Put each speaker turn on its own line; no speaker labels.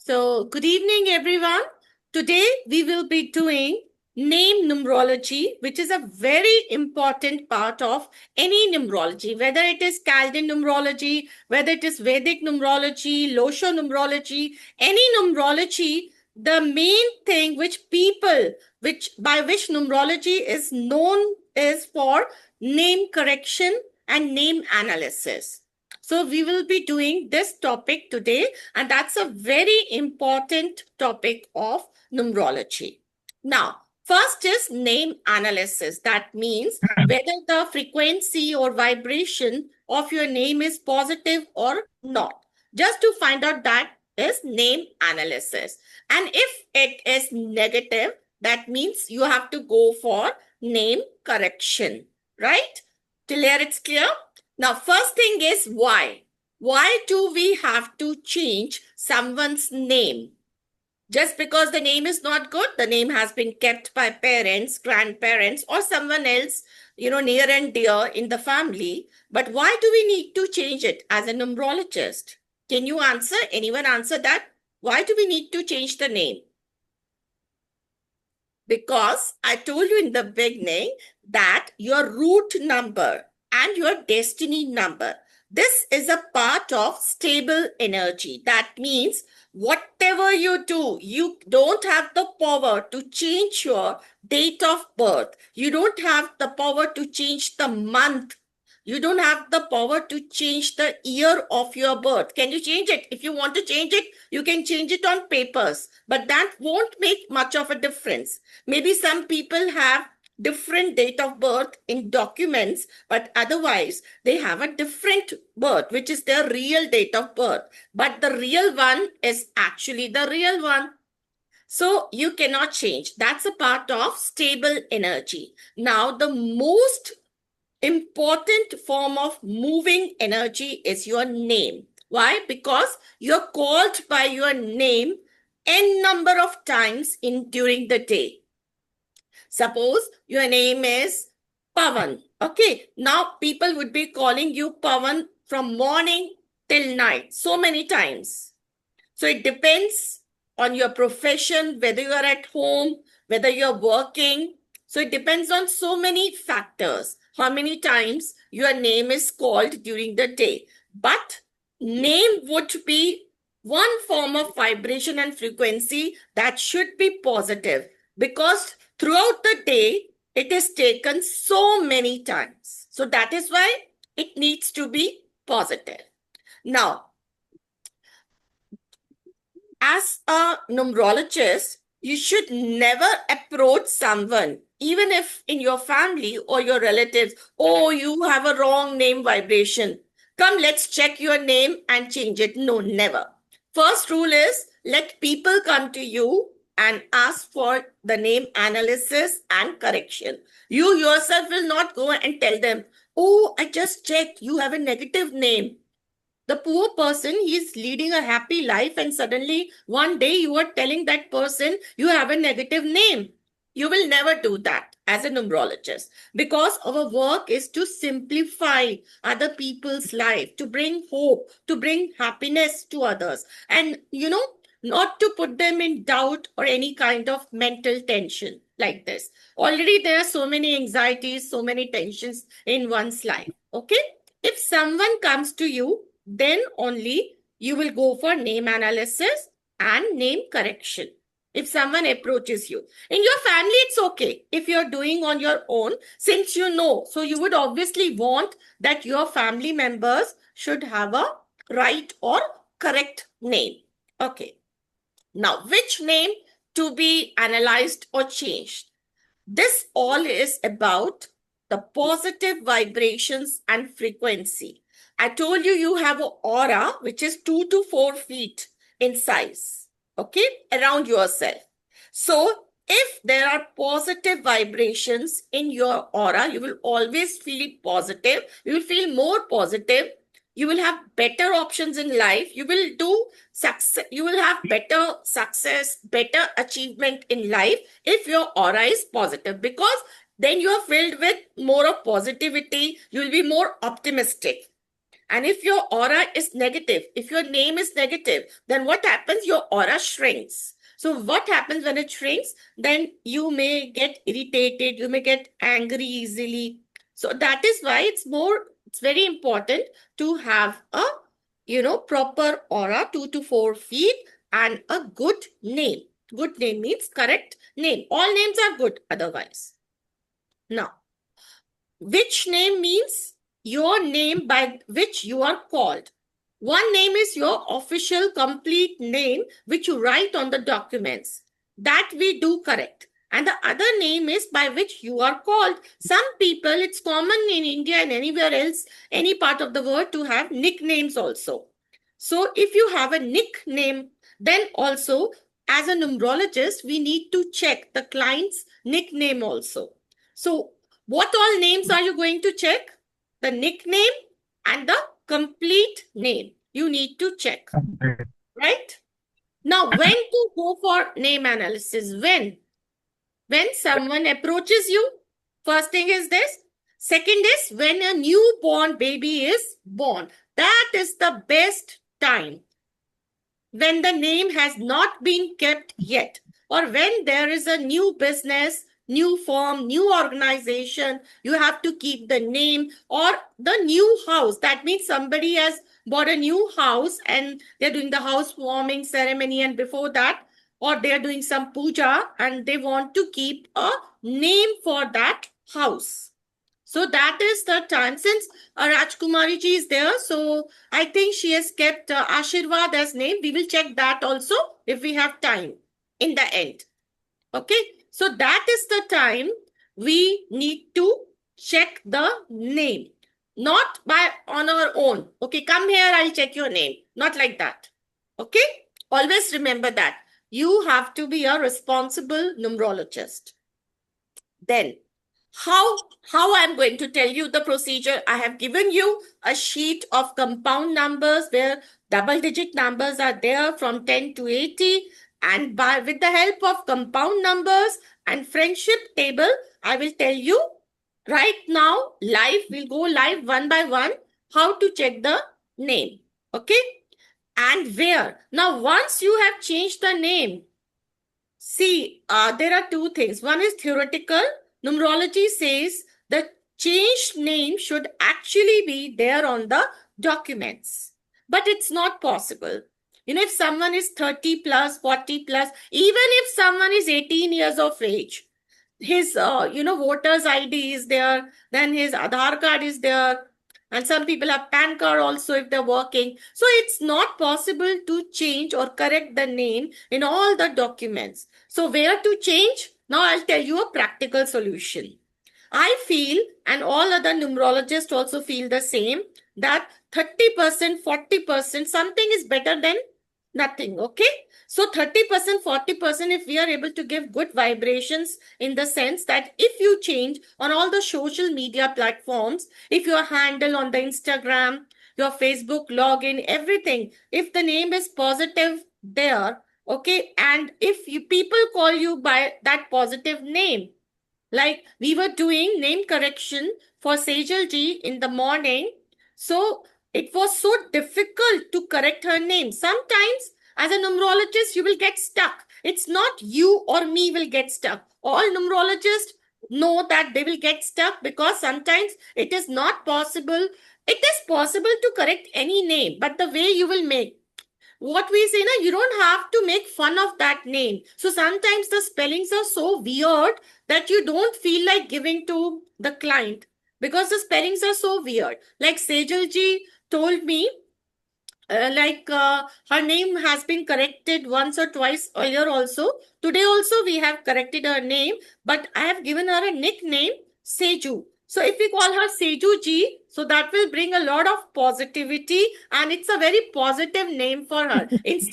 So, good evening, everyone. Today, we will be doing name numerology, which is a very important part of any numerology, whether it is Chaldean numerology, whether it is Vedic numerology, Losho numerology, any numerology. The main thing which people, which by which numerology is known, is for name correction and name analysis. So, we will be doing this topic today, and that's a very important topic of numerology. Now, first is name analysis. That means whether the frequency or vibration of your name is positive or not. Just to find out that is name analysis. And if it is negative, that means you have to go for name correction, right? Till here it's clear? Now, first thing is why. Why do we have to change someone's name? Just because the name is not good, the name has been kept by parents, grandparents, or someone else, near and dear in the family. But why do we need to change it as a numerologist? Can you answer? Anyone answer that? Why do we need to change the name? Because I told you in the beginning that your root number and your destiny number, this is a part of stable energy. That means whatever you do, you don't have the power to change your date of birth. You don't have the power to change the month. You don't have the power to change the year of your birth. Can you change it? If you want to change it, you can change it on papers, but that won't make much of a difference. Maybe some people have different date of birth in documents, but otherwise they have a different birth, which is their real date of birth. But the real one is actually the real one. So you cannot change. That's a part of stable energy. Now, the most important form of moving energy is your name. Why? Because you're called by your name n number of times during the day. Suppose your name is Pavan. Okay, now people would be calling you Pavan from morning till night, so many times. So it depends on your profession, whether you are at home, whether you're working. So it depends on so many factors, how many times your name is called during the day. But name would be one form of vibration and frequency that should be positive, because throughout the day, it is taken so many times. So that is why it needs to be positive. Now, as a numerologist, you should never approach someone, even if in your family or your relatives, oh, you have a wrong name vibration. Come, let's check your name and change it. No, never. First rule is let people come to you and ask for the name analysis and correction. You yourself will not go and tell them, oh, I just checked, you have a negative name. The poor person, he is leading a happy life, and suddenly one day you are telling that person you have a negative name. You will never do that as a numerologist, because our work is to simplify other people's life, to bring hope, to bring happiness to others, and not to put them in doubt or any kind of mental tension like this. Already there are so many anxieties, so many tensions in one's life. Okay, if someone comes to you, then only you will go for name analysis and name correction. If someone approaches you in your family, it's okay. If you're doing on your own, since you know, so you would obviously want that your family members should have a right or correct name. Okay. Now, which name to be analyzed or changed? This all is about the positive vibrations and frequency. I told you you have an aura which is 2 to 4 feet in size, okay, around yourself. So if there are positive vibrations in your aura, you will always feel positive. You will feel more positive. You will have better options in life. You will do success. You will have better success, better achievement in life if your aura is positive, because then you are filled with more of positivity. You will be more optimistic. And if your aura is negative, if your name is negative, then what happens? Your aura shrinks. So what happens when it shrinks? Then you may get irritated, you may get angry easily. So that is why it's very important to have a, proper aura, 2 to 4 feet, and a good name. Good name means correct name. All names are good otherwise. Now, which name means your name by which you are called. One name is your official complete name, which you write on the documents. That we do correct. And the other name is by which you are called. Some people, it's common in India and anywhere else, any part of the world, to have nicknames also. So if you have a nickname, then also as a numerologist, we need to check the client's nickname also. So what all names are you going to check? The nickname and the complete name. You need to check, right? Now, when to go for name analysis? When someone approaches you, first thing is this. Second is when a newborn baby is born. That is the best time. When the name has not been kept yet, or when there is a new business, new firm, new organization, you have to keep the name, or the new house. That means somebody has bought a new house and they're doing the housewarming ceremony, and before that, or they're doing some puja and they want to keep a name for that house. So that is the time. Since Rajkumari ji is there, so I think she has kept Ashirwad as name. We will check that also if we have time in the end. Okay. So that is the time we need to check the name. Not on our own. Okay, come here, I'll check your name. Not like that. Okay. Always remember that. You have to be a responsible numerologist. Then, how I'm going to tell you the procedure. I have given you a sheet of compound numbers where double-digit numbers are there from 10 to 80. And with the help of compound numbers and friendship table, I will tell you right now, live. We'll go live one by one, how to check the name. Okay? And where. Now, once you have changed the name, see, there are two things. One is theoretical. Numerology says the changed name should actually be there on the documents. But it's not possible. If someone is 30 plus, 40 plus, even if someone is 18 years of age, his, voter's ID is there, then his Aadhaar card is there, and some people have PAN card also if they're working. So it's not possible to change or correct the name in all the documents. So where to change? Now I'll tell you a practical solution. I feel, and all other numerologists also feel the same, that 30%, 40%, something is better than nothing, okay? So 30%, 40%, if we are able to give good vibrations, in the sense that if you change on all the social media platforms, if your handle on the Instagram, your Facebook login, everything, if the name is positive there, okay, and if people call you by that positive name, like we were doing name correction for Sejal ji in the morning, so it was so difficult to correct her name. Sometimes as a numerologist, you will get stuck. It's not you or me will get stuck. All numerologists know that they will get stuck because sometimes it is not possible. It is possible to correct any name, but the way you will make. What we say, you don't have to make fun of that name. So sometimes the spellings are so weird that you don't feel like giving to the client because the spellings are so weird. Like Sejal ji told me, her name has been corrected once or twice earlier also. Today also we have corrected her name, but I have given her a nickname, Seju. So if we call her Seju ji, so that will bring a lot of positivity and it's a very positive name for her. Instead